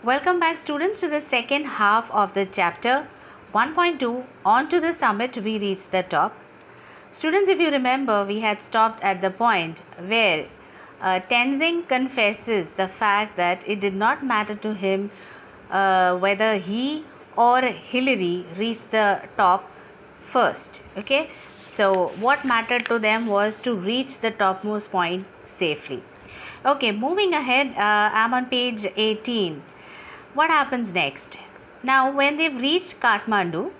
Welcome back, students, to the second half of the chapter 1.2. On to the summit, we reached the top. Students, if you remember, we had stopped at the point where Tenzing confesses the fact that it did not matter to him whether he or Hillary reached the top first. Okay, so what mattered to them was to reach the topmost point safely. Okay, moving ahead, I'm on page 18. What happens next? Now, when they've reached Kathmandu,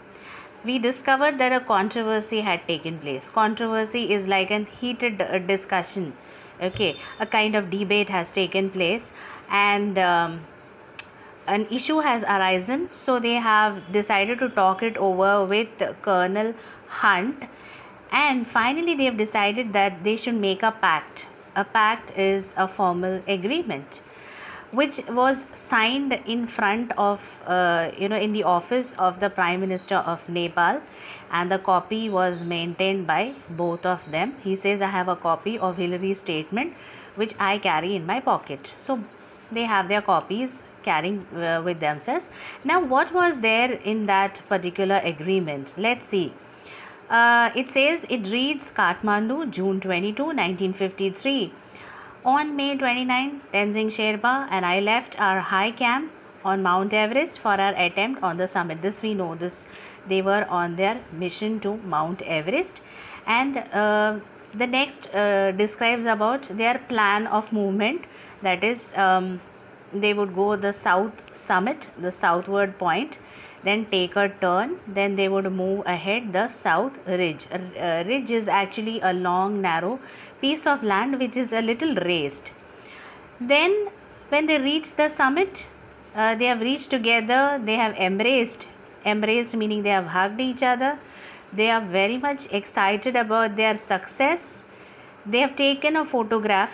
we discovered that a controversy had taken place. Controversy is like an heated discussion. Okay, a kind of debate has taken place, and an issue has arisen. So they have decided to talk it over with Colonel Hunt, and finally they have decided that they should make a pact. A pact is a formal agreement which was signed in front of in the office of the Prime Minister of Nepal, and the copy was maintained by both of them. He says, I have a copy of Hillary's statement which I carry in my pocket. So they have their copies carrying with themselves. Now, what was there in that particular agreement? Let's see. It says, it reads, Kathmandu, June 22, 1953. On May 29, Tenzing Sherpa and I left our high camp on Mount Everest for our attempt on the summit. This we know, this they were on their mission to Mount Everest, and the next describes about their plan of movement. That is, they would go the south summit, the southward point, then take a turn, then they would move ahead the south ridge. Ridge is actually a long narrow piece of land which is a little raised. Then when they reach the summit, they have reached together, they have embraced meaning they have hugged each other. They are very much excited about their success. They have taken a photograph.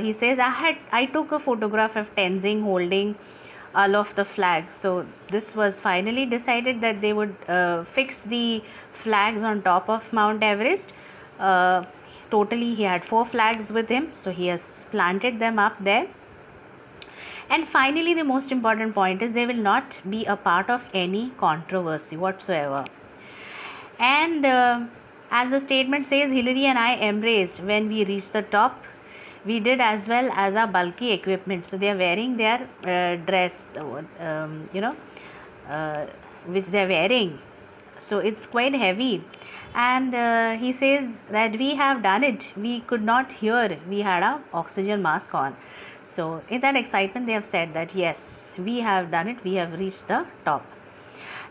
He says, I took a photograph of Tenzing holding aloft the flag. So this was finally decided that they would fix the flags on top of Mount Everest. Totally he had 4 flags with him, so he has planted them up there. And finally, the most important point is they will not be a part of any controversy whatsoever. And as the statement says, Hillary and I embraced when we reached the top. We did as well as our bulky equipment. So they are wearing their dress, which they are wearing. So it's quite heavy. And he says that we have done it. We could not hear. We had a oxygen mask on. So in that excitement, they have said that yes, we have done it. We have reached the top.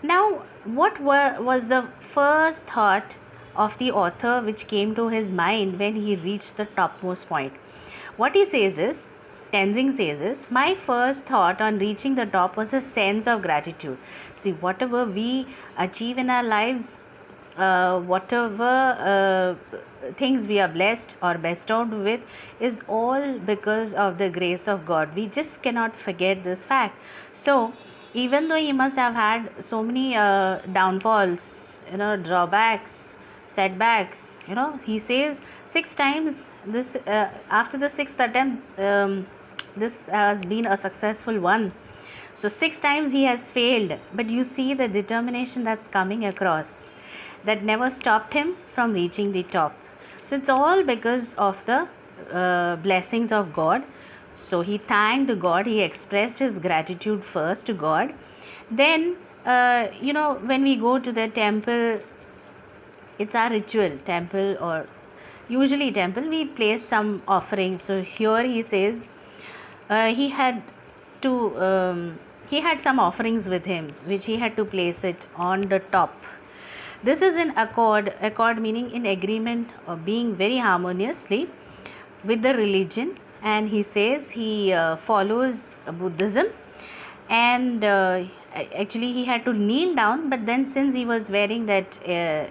Now, what was the first thought of the author which came to his mind when he reached the topmost point? What he says is, Tenzing says is, my first thought on reaching the top was a sense of gratitude. See, whatever we achieve in our lives, whatever things we are blessed or bestowed with, is all because of the grace of God. We just cannot forget this fact. So, even though he must have had so many downfalls, drawbacks, setbacks, he says 6 times this after the 6th attempt, this has been a successful one. So 6 times he has failed, but you see the determination that's coming across, that never stopped him from reaching the top. So it's all because of the blessings of God. So he thanked God, he expressed his gratitude first to God. Then when we go to the temple, it's our ritual, temple, or usually temple, we place some offering. So here he says he had some offerings with him which he had to place it on the top. This is in accord meaning in agreement, or being very harmoniously with the religion. And he says he follows Buddhism, and actually he had to kneel down, but then since he was wearing that,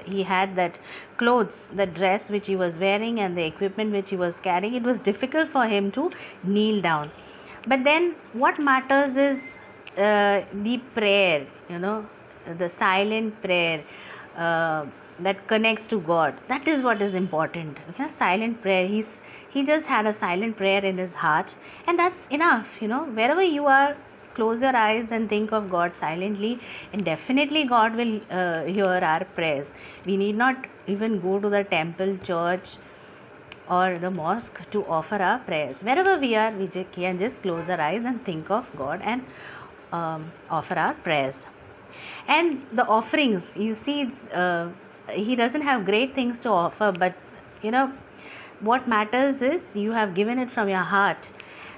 he had that clothes, the dress which he was wearing and the equipment which he was carrying, it was difficult for him to kneel down. But then what matters is the prayer, the silent prayer that connects to God. That is what is important. Okay? Silent prayer. He just had a silent prayer in his heart, and that's enough. Wherever you are, close your eyes and think of God silently, and definitely God will hear our prayers. We need not even go to the temple, church, or the mosque to offer our prayers. Wherever we are, we can just close our eyes and think of God and offer our prayers. And the offerings, you see, he doesn't have great things to offer, but what matters is you have given it from your heart.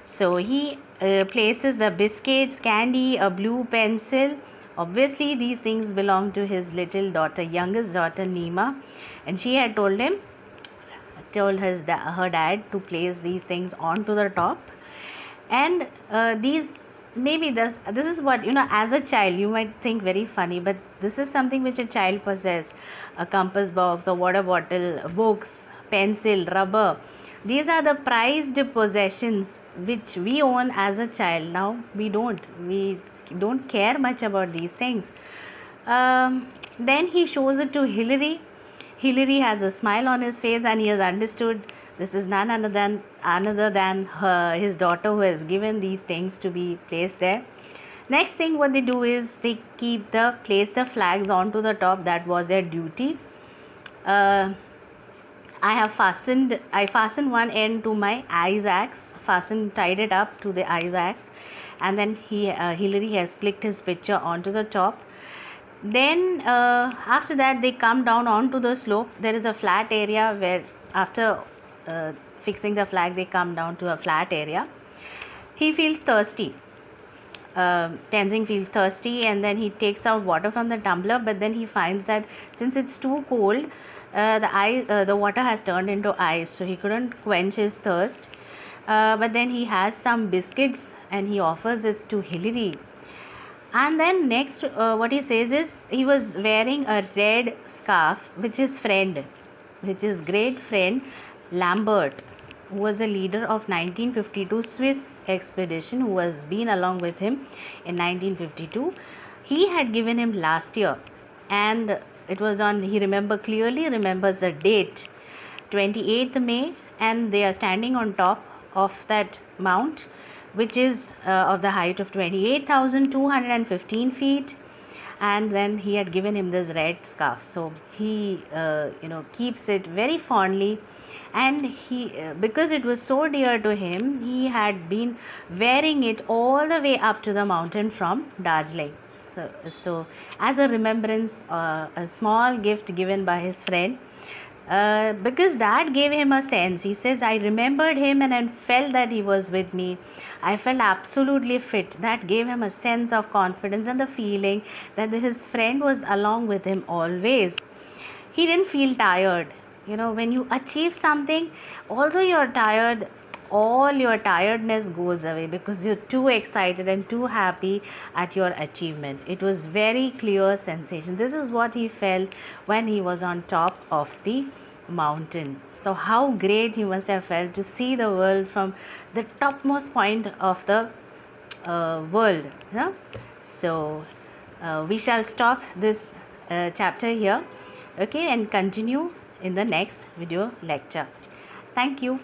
So he places the biscuits, candy, a blue pencil. Obviously these things belong to his little daughter, youngest daughter Neema, and she had told her dad to place these things onto the top. And these, maybe this is what, as a child you might think very funny, but this is something which a child possesses: a compass box, a water bottle, books, pencil, rubber. These are the prized possessions which we own as a child. Now we don't care much about these things. Then he shows it to Hillary. Hillary has a smile on his face, and he has understood this is none other than his daughter who has given these things to be placed there. Next thing what they do is they place the flags onto the top. That was their duty. I fastened one end to my ice axe, tied it up to the ice axe, and then Hillary has clicked his picture onto the top. Then after that they come down onto the slope. There is a flat area where after fixing the flag they come down to a flat area. He feels thirsty. Tenzing feels thirsty, and then he takes out water from the tumbler, but then he finds that since it's too cold, the water has turned into ice, so he couldn't quench his thirst. But then he has some biscuits and he offers it to Hillary. And then next what he says is he was wearing a red scarf which his great friend Lambert, who was a leader of 1952 Swiss expedition, who has been along with him in 1952, he had given him last year. And it was he clearly remembers the date, 28th May, and they are standing on top of that mount, which is of the height of 28,215 feet. And then he had given him this red scarf, so he keeps it very fondly. And he because it was so dear to him, he had been wearing it all the way up to the mountain from Darjeeling. So as a remembrance, a small gift given by his friend, because that gave him a sense. He says, I remembered him and I felt that he was with me. I felt absolutely fit. That gave him a sense of confidence and the feeling that his friend was along with him always. He didn't feel tired. When you achieve something, although you're tired, all your tiredness goes away because you're too excited and too happy at your achievement. It was very clear sensation. This is what he felt when he was on top of the mountain. So how great he must have felt to see the world from the topmost point of the world. So we shall stop this chapter here, okay, and continue in the next video lecture. Thank you.